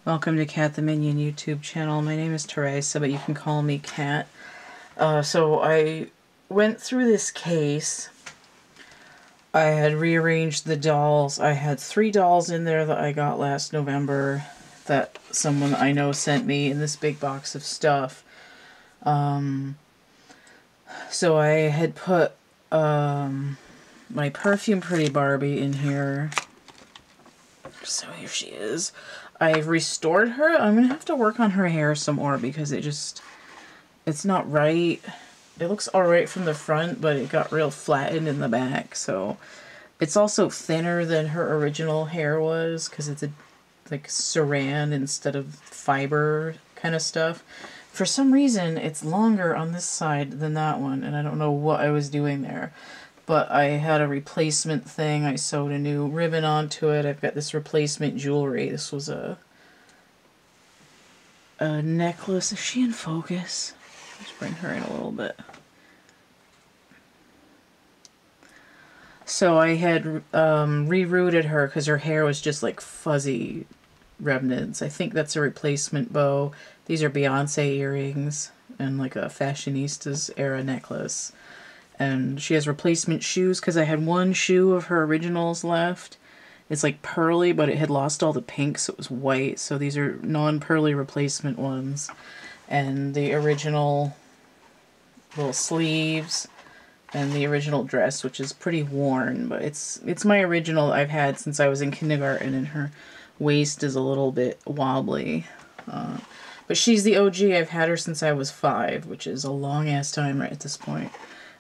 Welcome to Cat the Minion YouTube channel. My name is Teresa, but you can call me Cat. So I went through this case. I had rearranged the dolls. I had 3 dolls in there that I got last November that someone I know sent me in this big box of stuff. So I had put my Perfume Pretty Barbie in here. So here she is. I've restored her. I'm going to have to work on her hair some more because it's not right. It looks alright from the front, but it got real flattened in the back. So it's also thinner than her original hair was because it's like saran instead of fiber kind of stuff. For some reason, it's longer on this side than that one, and I don't know what I was doing there. But I had a replacement thing. I sewed a new ribbon onto it. I've got this replacement jewelry. This was a necklace. Is she in focus? Let's bring her in a little bit. So I had rerouted her because her hair was just like fuzzy remnants. I think that's a replacement bow. These are Beyonce earrings and like a Fashionistas era necklace. And she has replacement shoes because I had 1 shoe of her originals left. It's like pearly, but it had lost all the pink, so it was white. So these are non-pearly replacement ones. And the original little sleeves and the original dress, which is pretty worn, but it's my original I've had since I was in kindergarten, and her waist is a little bit wobbly. But she's the OG. I've had her since I was 5, which is a long-ass time right at this point.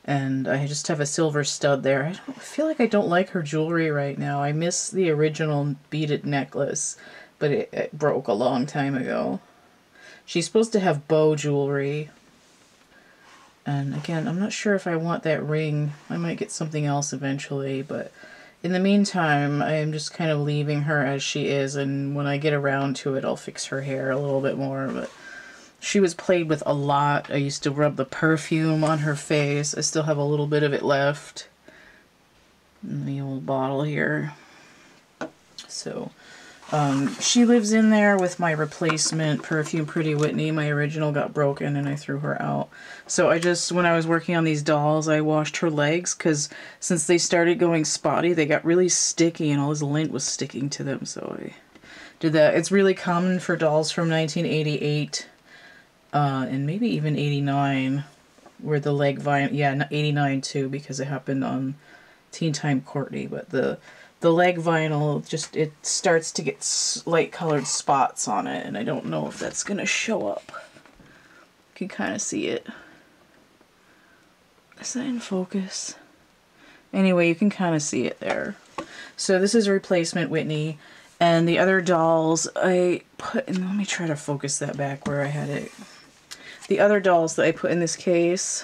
And I just have a silver stud there. I feel like I don't like her jewelry right now. I miss the original beaded necklace, but it broke a long time ago. She's supposed to have bow jewelry. And again, I'm not sure if I want that ring. I might get something else eventually, but in the meantime, I am just kind of leaving her as she is, and when I get around to it, I'll fix her hair a little bit more, but she was played with a lot. I used to rub the perfume on her face. I still have a little bit of it left in the old bottle here. So, she lives in there with my replacement Perfume Pretty Whitney. My original got broken and I threw her out. So when I was working on these dolls, I washed her legs because since they started going spotty, they got really sticky and all this lint was sticking to them. So I did that. It's really common for dolls from 1988 and maybe even 89 where the leg vinyl, yeah, 89 too, because it happened on Teen Time Courtney, but the leg vinyl, just, it starts to get light colored spots on it, and I don't know if that's gonna show up. You can kind of see it. Is that in focus? Anyway, you can kind of see it there. So this is a replacement Whitney, and the other dolls I put in, let me try to focus that back where I had it. The other dolls that I put in this case,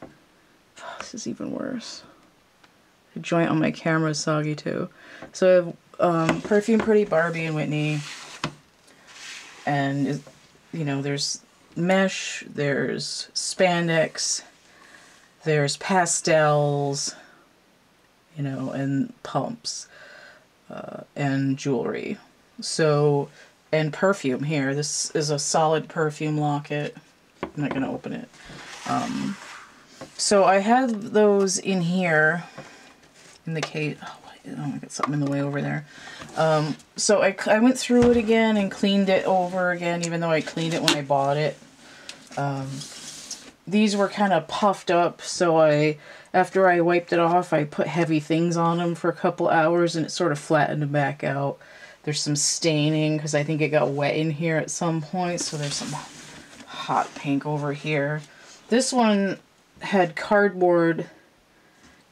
oh, this is even worse. The joint on my camera is soggy too. So I have Perfume Pretty Barbie and Whitney, and you know, there's mesh, there's spandex, there's pastels, you know, and pumps, and jewelry. So, and perfume here. This is a solid perfume locket. I'm not going to open it. So I have those in here in the case. Oh, I got something in the way over there. So I went through it again and cleaned it over again, even though I cleaned it when I bought it. These were kind of puffed up, so after I wiped it off, I put heavy things on them for a couple hours, and it sort of flattened them back out. There's some staining, because I think it got wet in here at some point, so there's some hot pink over here. This one had cardboard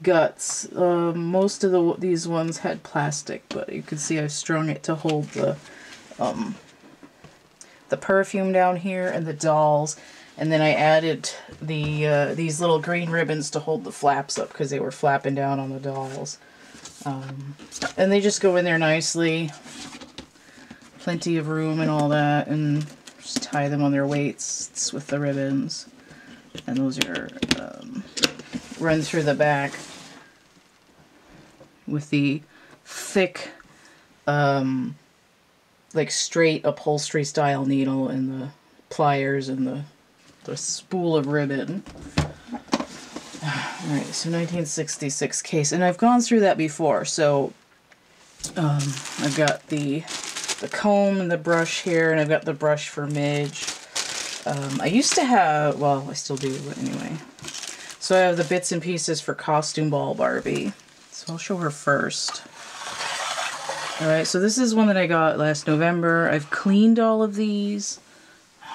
guts. Most of these ones had plastic, but you can see I strung it to hold the perfume down here and the dolls. And then I added these little green ribbons to hold the flaps up because they were flapping down on the dolls. And they just go in there nicely. Plenty of room and all that. And just tie them on their weights with the ribbons. And those are run through the back with the thick like straight upholstery style needle and the pliers and the spool of ribbon. Alright, so 1966 case, and I've gone through that before, so I've got the comb and the brush here, and I've got the brush for Midge. I used to have, well, I still do, but anyway. So I have the bits and pieces for Costume Ball Barbie. So I'll show her first. Alright, so this is one that I got last November. I've cleaned all of these.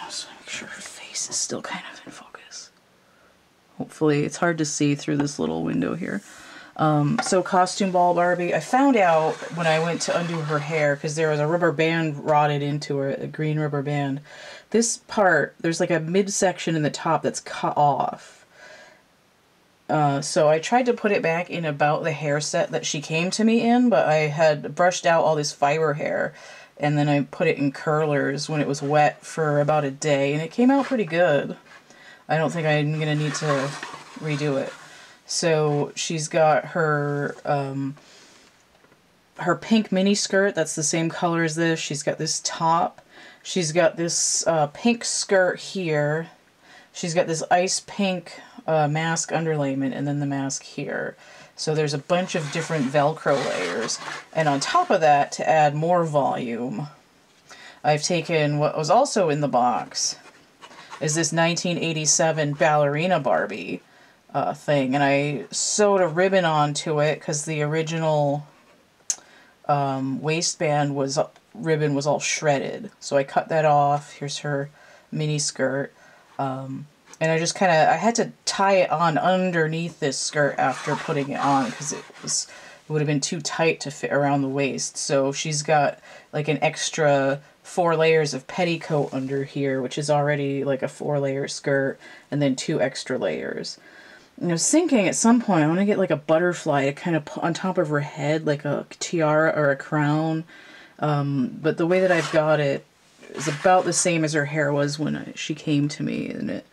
Just make sure her face is still kind of in focus. Hopefully, it's hard to see through this little window here. So Costume Ball Barbie, I found out when I went to undo her hair, because there was a rubber band rotted into her, a green rubber band. This part, there's like a midsection in the top that's cut off. So I tried to put it back in about the hair set that she came to me in, but I had brushed out all this fiber hair, and then I put it in curlers when it was wet for about a day, and it came out pretty good. I don't think I'm going to need to redo it. So she's got her her pink mini skirt, that's the same color as this. She's got this top. She's got this pink skirt here. She's got this ice pink mask underlayment, and then the mask here. So there's a bunch of different Velcro layers. And on top of that, to add more volume, I've taken what was also in the box, is this 1987 Ballerina Barbie thing, and I sewed a ribbon onto it because the original waistband ribbon was all shredded. So I cut that off. Here's her mini skirt. And I just kind of, I had to tie it on underneath this skirt after putting it on because it would have been too tight to fit around the waist. So she's got like an extra 4 layers of petticoat under here, which is already like a 4-layer skirt, and then 2 extra layers. And I was thinking at some point I want to get like a butterfly to kind of put on top of her head, like a tiara or a crown. But the way that I've got it is about the same as her hair was when she came to me, and it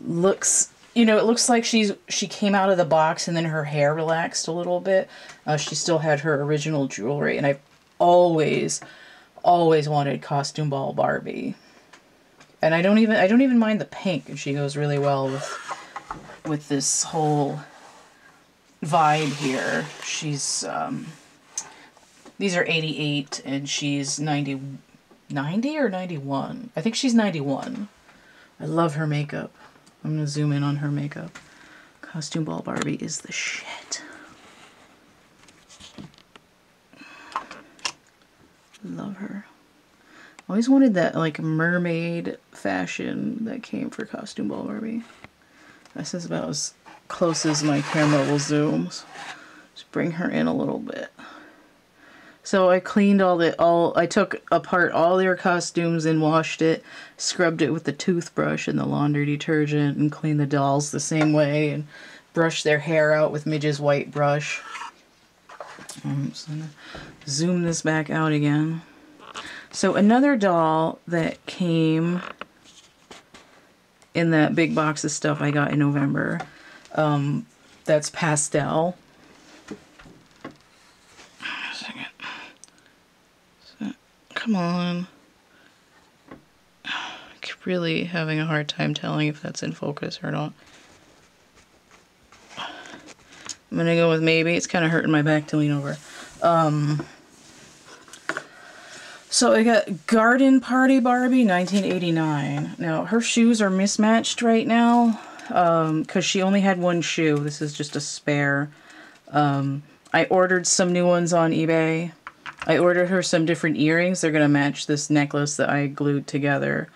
looks, you know, it looks like she came out of the box and then her hair relaxed a little bit. She still had her original jewelry, and I've always wanted Costume Ball Barbie. And I don't even mind the pink, and she goes really well with this whole vibe here. She's these are 88 and she's 90 or 91. I think she's 91. I love her makeup. I'm gonna zoom in on her makeup. Costume Ball Barbie is the shit. Love her. Always wanted that like mermaid fashion that came for Costume Ball Barbie. This is about as close as my camera will zoom. Just bring her in a little bit. So I cleaned I took apart all their costumes and washed it, scrubbed it with the toothbrush and the laundry detergent, and cleaned the dolls the same way, and brushed their hair out with Midge's white brush. I'm just gonna zoom this back out again. So another doll that came in that big box of stuff I got in November, that's pastel. A second. So, come on. I keep really having a hard time telling if that's in focus or not. I'm gonna go with maybe. It's kind of hurting my back to lean over. So I got Garden Party Barbie 1989. Now her shoes are mismatched right now because she only had one shoe. This is just a spare. I ordered some new ones on eBay. I ordered her some different earrings. They're gonna match this necklace that I glued together.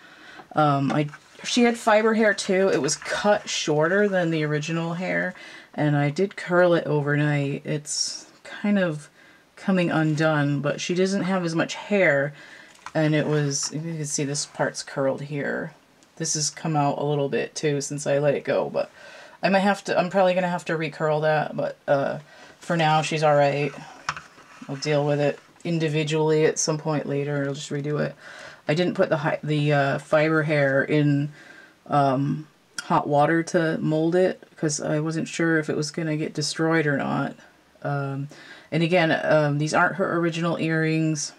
She had fiber hair too. It was cut shorter than the original hair, and I did curl it overnight. It's kind of coming undone, but she doesn't have as much hair, and it was, you can see this part's curled here. This has come out a little bit too since I let it go, but I might have to, I'm probably gonna have to recurl that, but for now she's alright. I'll deal with it individually at some point later. I'll just redo it. I didn't put the fiber hair in hot water to mold it because I wasn't sure if it was gonna get destroyed or not. And again, these aren't her original earrings.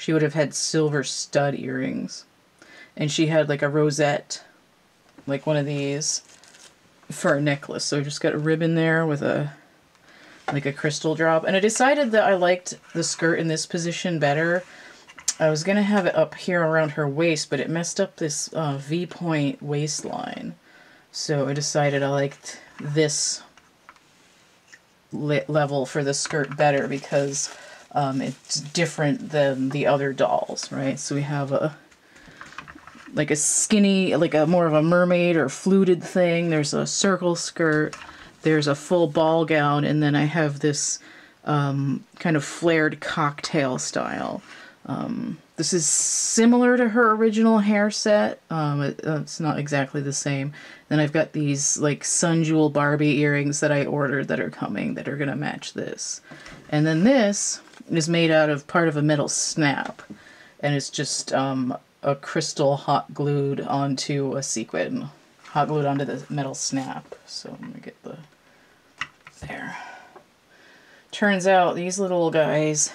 she would have had silver stud earrings. And she had like a rosette, like one of these, for a necklace. So I just got a ribbon there with a like a crystal drop. And I decided that I liked the skirt in this position better. I was going to have it up here around her waist, but it messed up this V-point waistline. So I decided I liked this level for the skirt better because it's different than the other dolls, right? So we have a like a skinny, like a more of a mermaid or fluted thing. There's a circle skirt. There's a full ball gown, and then I have this kind of flared cocktail style. This is similar to her original hair set. It's not exactly the same. Then I've got these like Sun Jewel Barbie earrings that I ordered that are coming that are going to match this. And then this is made out of part of a metal snap. And it's just a crystal hot glued onto a sequin. Hot glued onto the metal snap. So I'm going to get the... There. Turns out these little guys...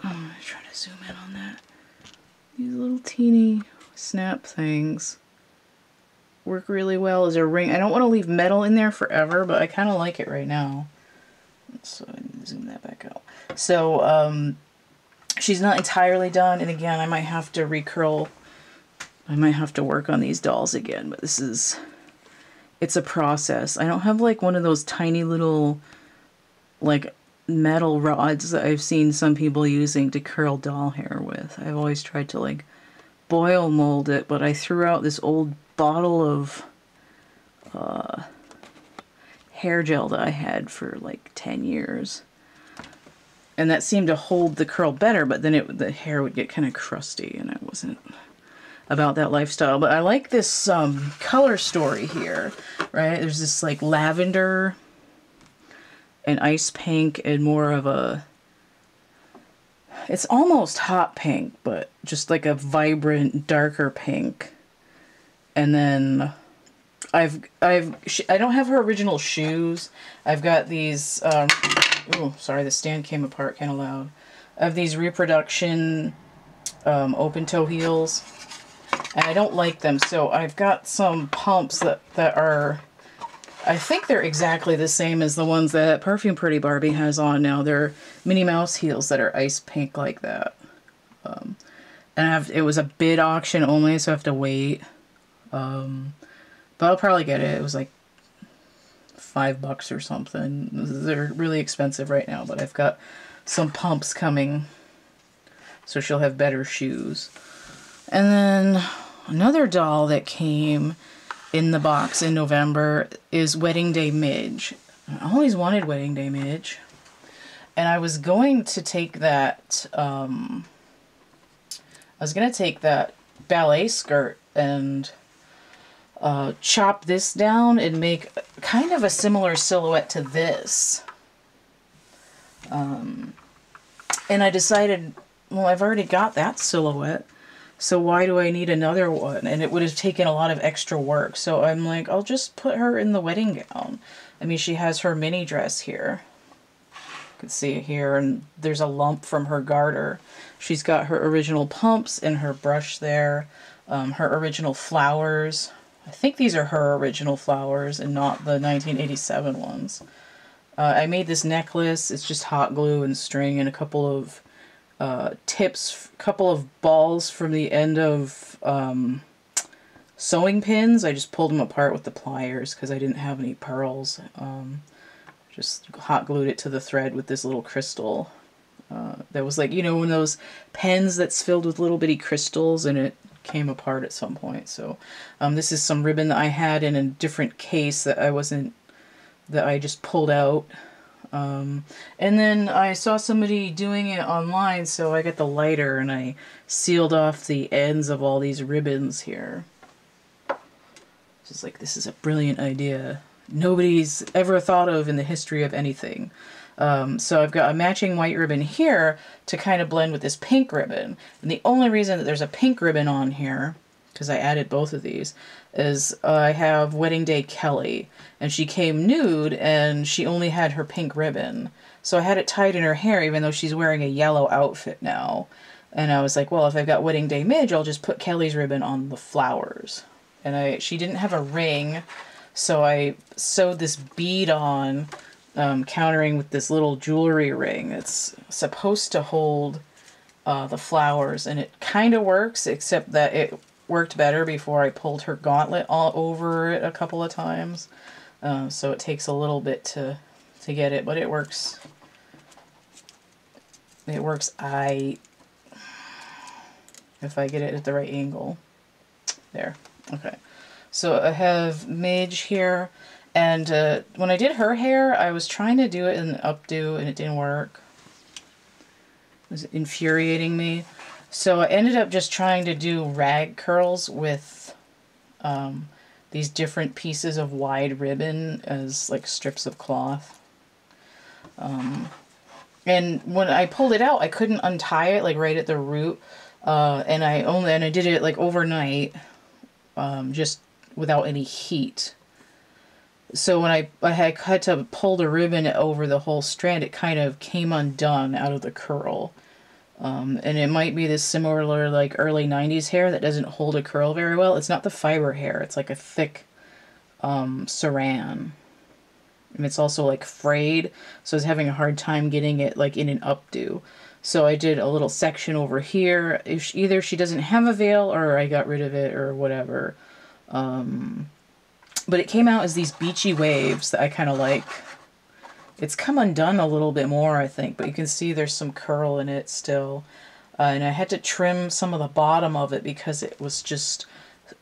I'm trying to zoom in on that. These little teeny snap things work really well as a ring. I don't want to leave metal in there forever, but I kind of like it right now. So I need to zoom that back out. So she's not entirely done, and again, I might have to recurl. I might have to work on these dolls again, but this is... It's a process. I don't have like one of those tiny little like metal rods that I've seen some people using to curl doll hair with. I've always tried to like boil mold it, but I threw out this old bottle of hair gel that I had for like 10 years. And that seemed to hold the curl better, but then the hair would get kind of crusty, and I wasn't about that lifestyle. But I like this color story here, right? There's this like lavender and ice pink and more of a... It's almost hot pink, but just like a vibrant, darker pink. And then I don't have her original shoes. I've got these... oh, sorry, the stand came apart kind of loud. I have these reproduction open toe heels. And I don't like them, so I've got some pumps that are... I think they're exactly the same as the ones that Perfume Pretty Barbie has on now. They're Minnie Mouse heels that are ice pink like that. And it was a bid auction only, so I have to wait. But I'll probably get it. It was like $5 or something. They're really expensive right now, but I've got some pumps coming, so she'll have better shoes. And then another doll that came in the box in November is Wedding Day Midge. I always wanted Wedding Day Midge. And I was going to take that, ballet skirt and chop this down and make kind of a similar silhouette to this. And I decided, well, I've already got that silhouette, so why do I need another one? And it would have taken a lot of extra work. So I'm like, I'll just put her in the wedding gown. I mean, she has her mini dress here. You can see it here, and there's a lump from her garter. She's got her original pumps and her brush there, her original flowers. I think these are her original flowers and not the 1987 ones. I made this necklace. It's just hot glue and string and a couple of tips, couple of balls from the end of sewing pins. I just pulled them apart with the pliers because I didn't have any pearls. Just hot glued it to the thread with this little crystal. That was like, you know, one of those pens that's filled with little bitty crystals, and it came apart at some point. So this is some ribbon that I had in a different case that I just pulled out. And then I saw somebody doing it online, so I got the lighter and I sealed off the ends of all these ribbons here. Just like, this is a brilliant idea. Nobody's ever thought of in the history of anything. So I've got a matching white ribbon here to kind of blend with this pink ribbon. And the only reason that there's a pink ribbon on here, because I added both of these, is I have Wedding Day Kelly, and she came nude and she only had her pink ribbon. So I had it tied in her hair even though she's wearing a yellow outfit now. And I was like, well, if I've got Wedding Day Midge, I'll just put Kelly's ribbon on the flowers. And she didn't have a ring, so I sewed this bead on, countering with this little jewelry ring. It's supposed to hold the flowers, and it kind of works, except that it worked better before I pulled her gauntlet all over it a couple of times. So it takes a little bit to get it, but it works. It works if I get it at the right angle. There. Okay. So I have Midge here, and when I did her hair, I was trying to do it in an updo, and it didn't work. It was infuriating me. So I ended up just trying to do rag curls with these different pieces of wide ribbon as like strips of cloth. And when I pulled it out, I couldn't untie it like right at the root. And I did it like overnight, just without any heat. So when I had to pull the ribbon over the whole strand, it kind of came undone out of the curl. And it might be this similar like early 90s hair that doesn't hold a curl very well. It's not the fiber hair. It's like a thick saran. And it's also like frayed, so I was having a hard time getting it like in an updo. So I did a little section over here. Either she doesn't have a veil or I got rid of it or whatever. But it came out as these beachy waves that I kind of like. It's come undone a little bit more, I think, but you can see there's some curl in it still. And I had to trim some of the bottom of it because it was just,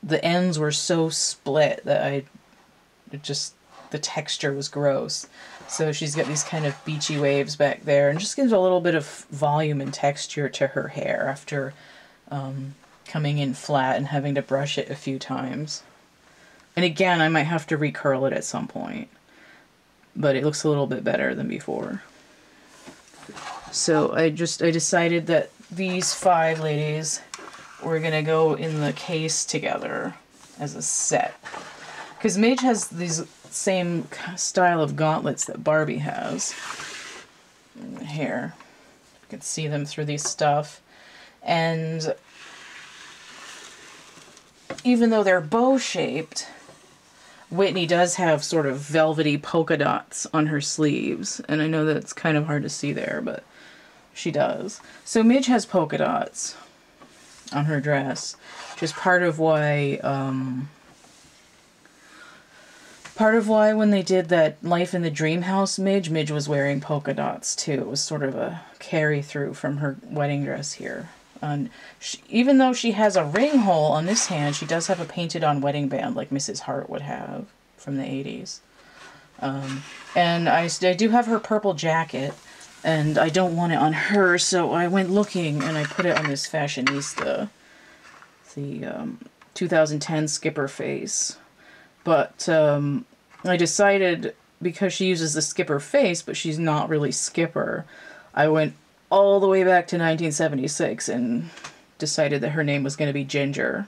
the ends were so split that the texture was gross. So she's got these kind of beachy waves back there, and just gives a little bit of volume and texture to her hair after coming in flat and having to brush it a few times. And again, I might have to recurl it at some point, but it looks a little bit better than before. So I decided that these 5 ladies were gonna go in the case together as a set. Because Midge has these same style of gauntlets that Barbie has. Here. You can see them through these stuff. And even though they're bow-shaped, Whitney does have sort of velvety polka dots on her sleeves. And I know that's kind of hard to see there, but she does. So Midge has polka dots on her dress, which is part of why when they did that Life in the Dream House Midge was wearing polka dots too. It was sort of a carry-through from her wedding dress here. And even though she has a ring hole on this hand, she does have a painted-on wedding band like Mrs. Hart would have from the 80s. And I do have her purple jacket, and I don't want it on her, so I went looking and I put it on this Fashionista, the 2010 Skipper face. But I decided, because she uses the Skipper face, but she's not really Skipper, I went all the way back to 1976 and decided that her name was going to be Ginger.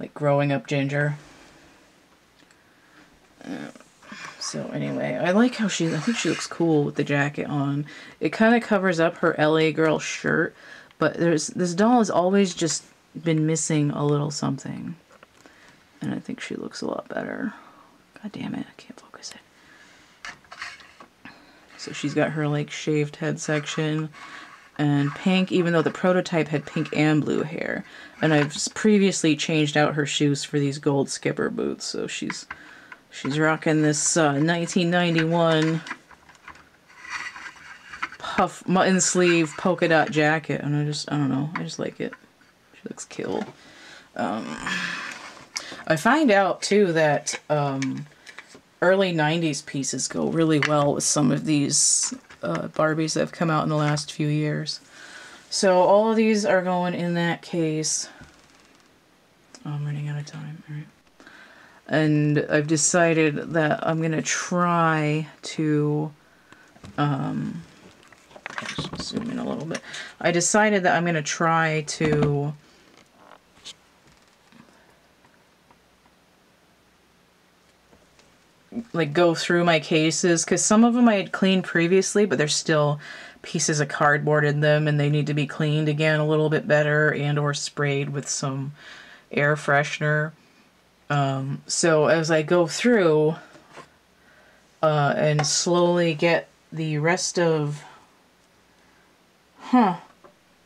Like growing up Ginger. So anyway, I like how I think she looks cool with the jacket on. It kind of covers up her LA Girl shirt, but this doll has always just been missing a little something. And I think she looks a lot better. God damn it, I can't focus it. So she's got her like shaved head section and pink, even though the prototype had pink and blue hair. And I've previously changed out her shoes for these gold Skipper boots. So she's rocking this 1991 puff mutton sleeve polka dot jacket. And I don't know, I just like it. She looks kill. I find out too that early 90s pieces go really well with some of these Barbies that have come out in the last few years. So all of these are going in that case. Oh, I'm running out of time. All right. And I've decided that I'm going to try to just zoom in a little bit. I decided that I'm going to try to like go through my cases, because some of them I had cleaned previously, but there's still pieces of cardboard in them and they need to be cleaned again a little bit better and or sprayed with some air freshener. So as I go through and slowly get the rest of...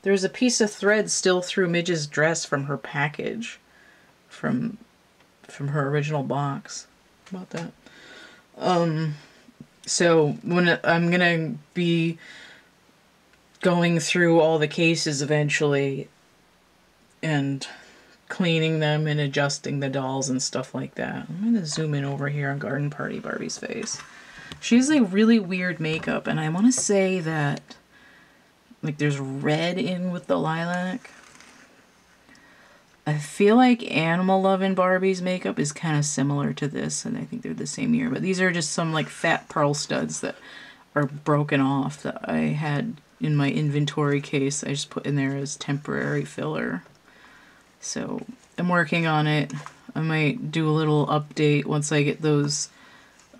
There's a piece of thread still through Midge's dress from her package. From her original box. How about that? So when I'm gonna be going through all the cases eventually and cleaning them and adjusting the dolls and stuff like that. I'm gonna zoom in over here on Garden Party Barbie's face. She has like really weird makeup, and I want to say that like there's red in with the lilac. I feel like Animal Lovin' Barbie's makeup is kind of similar to this, and I think they're the same year. But these are just some like fat pearl studs that are broken off that I had in my inventory case. I just put in there as temporary filler. So I'm working on it. I might do a little update once I get those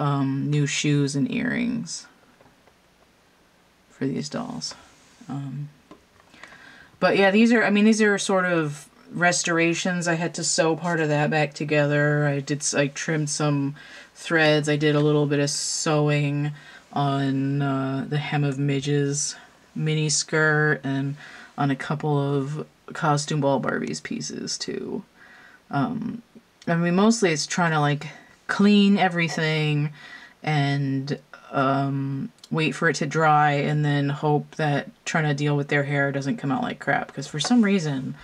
new shoes and earrings for these dolls. But yeah, these are sort of restorations. I had to sew part of that back together. I trimmed some threads. I did a little bit of sewing on the hem of Midge's mini skirt and on a couple of Costume Ball Barbie's pieces too. Mostly it's trying to like clean everything and wait for it to dry and then hope that trying to deal with their hair doesn't come out like crap, because for some reason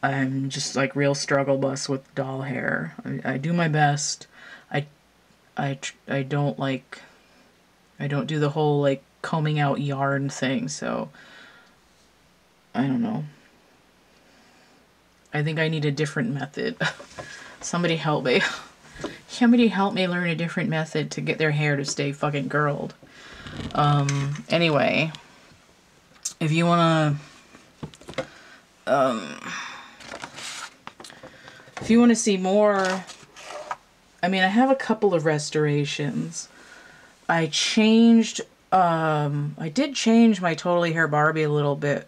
I'm just like real struggle bus with doll hair. I do my best. I don't do the whole like combing out yarn thing, so I don't know. I think I need a different method. Somebody help me. Somebody help me learn a different method to get their hair to stay fucking curled. Anyway, if you wanna see more, I have a couple of restorations. I did change my Totally Hair Barbie a little bit.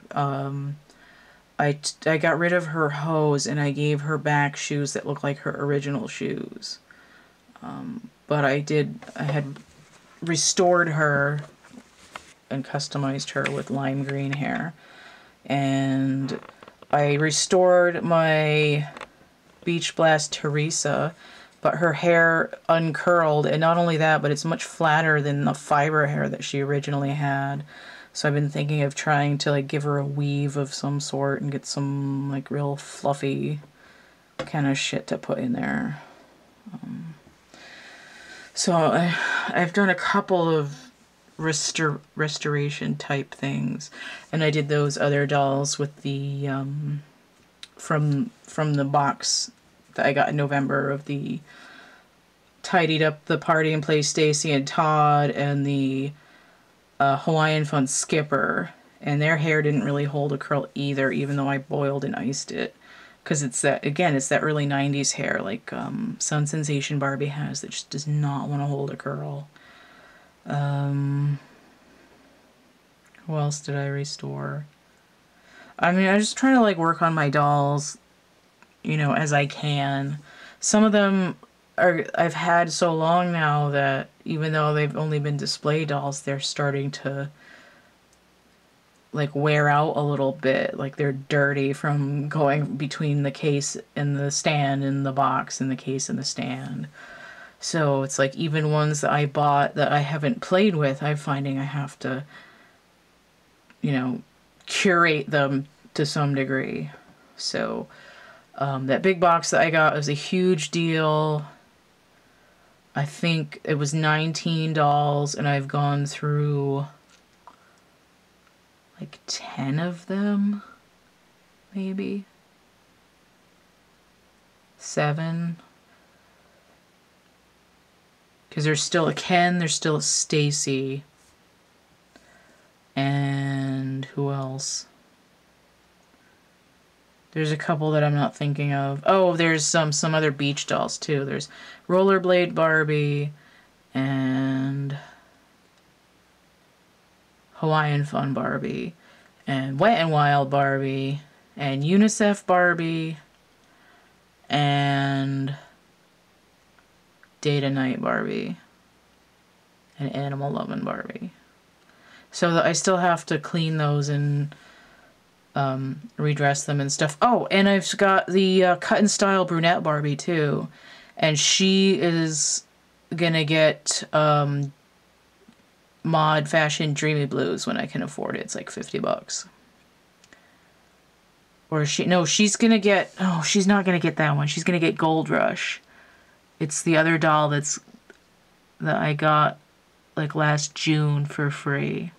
I got rid of her hose and I gave her back shoes that look like her original shoes. But I had restored her and customized her with lime green hair. And I restored my Beach Blast Teresa, but her hair uncurled, and not only that, but it's much flatter than the fiber hair that she originally had. So I've been thinking of trying to like give her a weave of some sort and get some like real fluffy kind of shit to put in there. So I've done a couple of restoration type things, and I did those other dolls with the from the box that I got in November of the Tidied Up the Party and Play Stacy and Todd and the Hawaiian Fun Skipper, and their hair didn't really hold a curl either, even though I boiled and iced it, because it's that early 90s hair like Sun Sensation Barbie has that just does not want to hold a curl. Who else did I restore? I'm just trying to like work on my dolls, as I can. Some of them I've had so long now that even though they've only been display dolls, they're starting to like wear out a little bit. Like they're dirty from going between the case and the stand and the box and the case and the stand. So it's like even ones that I bought that I haven't played with, I'm finding I have to, curate them to some degree. So that big box that I got was a huge deal. I think it was 19 dolls, and I've gone through like 10 of them, maybe 7. Because there's still a Ken, there's still a Stacy, and who else? There's a couple that I'm not thinking of. Oh, there's some other beach dolls too. There's Rollerblade Barbie and Hawaiian Fun Barbie, and Wet and Wild Barbie, and UNICEF Barbie, and Date Night Barbie, and Animal Lovin' Barbie. So I still have to clean those and redress them and stuff. Oh, and I've got the Cut and Style Brunette Barbie too, and she is gonna get Mod Fashion Dreamy Blues when I can afford it. It's like $50. Or she's gonna get, oh, she's not gonna get that one. She's gonna get Gold Rush. It's the other doll that I got like last June for free.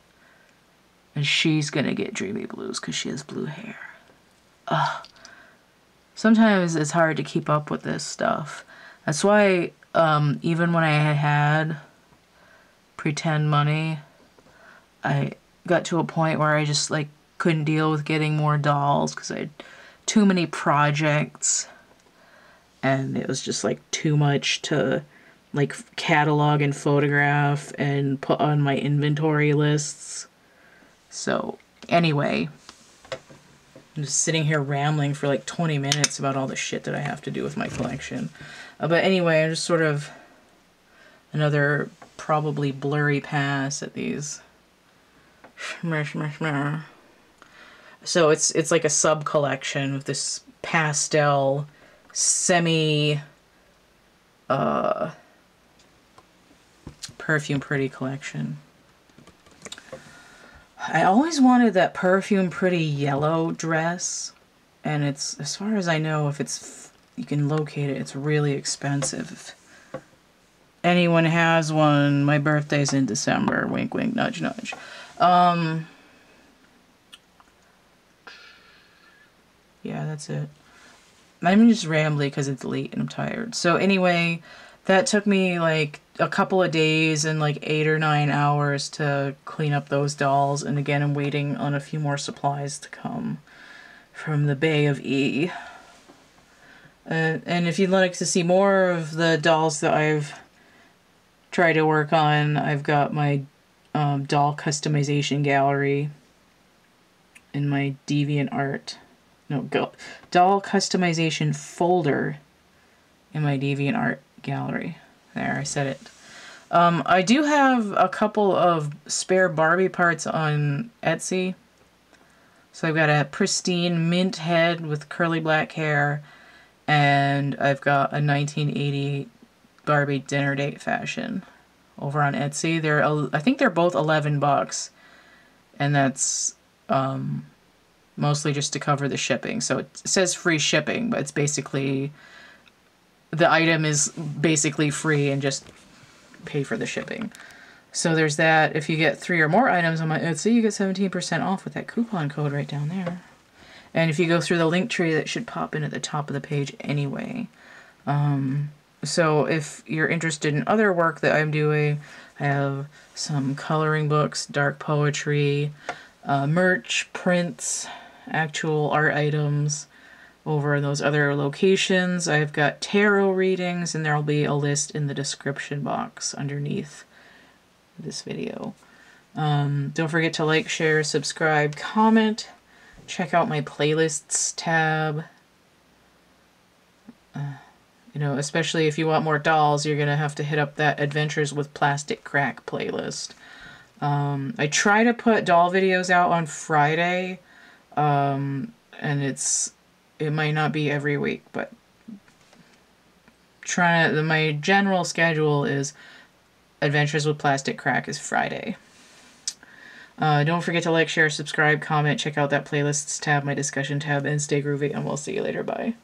And she's gonna get Dreamy Blues because she has blue hair. Ugh. Sometimes it's hard to keep up with this stuff. That's why even when I had pretend money, I got to a point where I just like couldn't deal with getting more dolls because I had too many projects, and it was just like too much to like catalog and photograph and put on my inventory lists. So anyway, I'm just sitting here rambling for like 20 minutes about all the shit that I have to do with my collection. But anyway, I'm just sort of another probably blurry pass at these. So it's like a sub collection with this pastel semi Perfume Pretty collection. I always wanted that Perfume Pretty yellow dress, and it's, as far as I know, if it's, you can locate it, it's really expensive. If anyone has one, my birthday's in December, wink wink, nudge nudge. Yeah, that's it. I'm just rambling because it's late and I'm tired. So anyway, that took me like a couple of days and like 8 or 9 hours to clean up those dolls. And again, I'm waiting on a few more supplies to come from the Bay of E. And if you'd like to see more of the dolls that I've tried to work on, I've got my doll customization gallery in my DeviantArt. Doll customization folder in my DeviantArt gallery. There, I said it. I do have a couple of spare Barbie parts on Etsy. So I've got a pristine mint head with curly black hair, and I've got a 1980 Barbie dinner date fashion over on Etsy. I think they're both $11, and that's mostly just to cover the shipping. So it says free shipping, but it's basically, the item is basically free and just pay for the shipping. So there's that. If you get 3 or more items on my Etsy, you get 17% off with that coupon code right down there. And if you go through the link tree, that should pop in at the top of the page anyway. So if you're interested in other work that I'm doing, I have some coloring books, dark poetry, merch, prints, actual art items over in those other locations. I've got tarot readings, and there'll be a list in the description box underneath this video. Don't forget to like, share, subscribe, comment. Check out my playlists tab. You know, especially if you want more dolls, you're gonna have to hit up that Adventures with Plastic Crack playlist. I try to put doll videos out on Friday, and it might not be every week, but my general schedule is Adventures with Plastic Crack is Friday. Don't forget to like, share, subscribe, comment, check out that playlists tab, my discussion tab, and stay groovy, and we'll see you later. Bye.